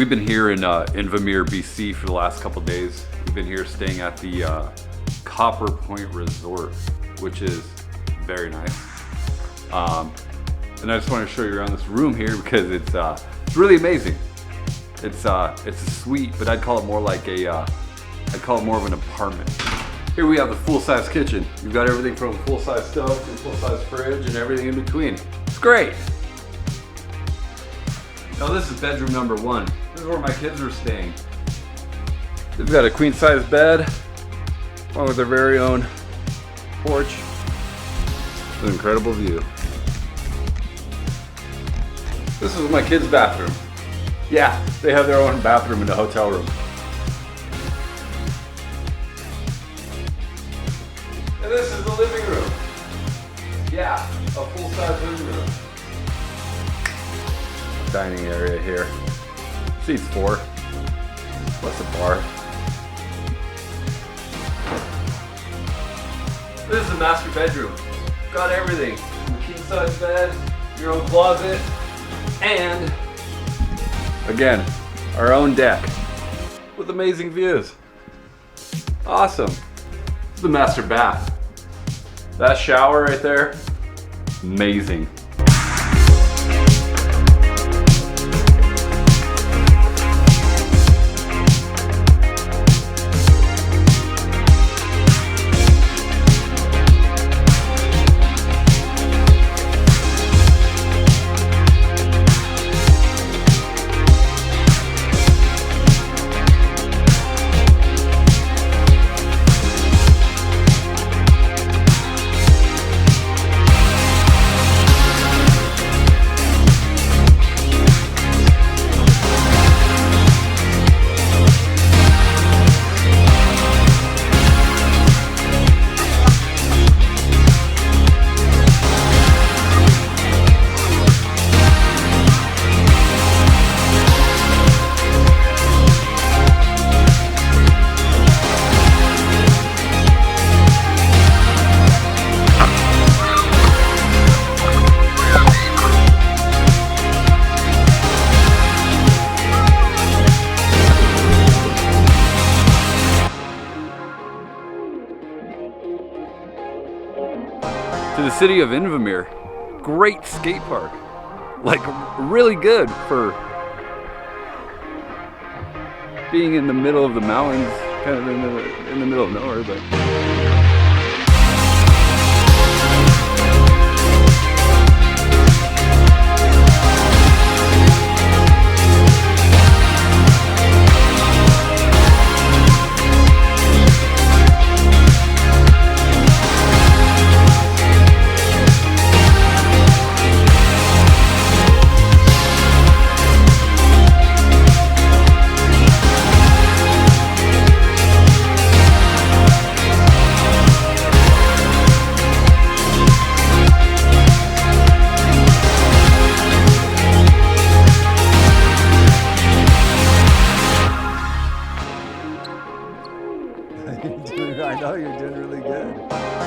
We've been here in Invermere, BC for the last couple days. We've been here staying at the Copper Point Resort, which is very nice. And I just want to show you around this room here because it's really amazing. It's a suite, but I'd call it more like I'd call it more of an apartment. Here we have the full-size kitchen. You've got everything from full-size stove to full-size fridge and everything in between. It's great. Now this is bedroom number 1. This is where my kids are staying. They've got a queen-size bed, along with their very own porch. An incredible view. This is my kids' bathroom. Yeah, they have their own bathroom in the hotel room. And this is the living room. Yeah, a full-size living room. Dining area here. Seats 4. Plus a bar. This is the master bedroom. Got everything. King-size bed, your own closet, and again, our own deck with amazing views. Awesome. This is the master bath. That shower right there, amazing. To the city of Invermere. Great skate park. Like, really good for being in the middle of the mountains, kind of in the middle of nowhere, but I know you're doing really good.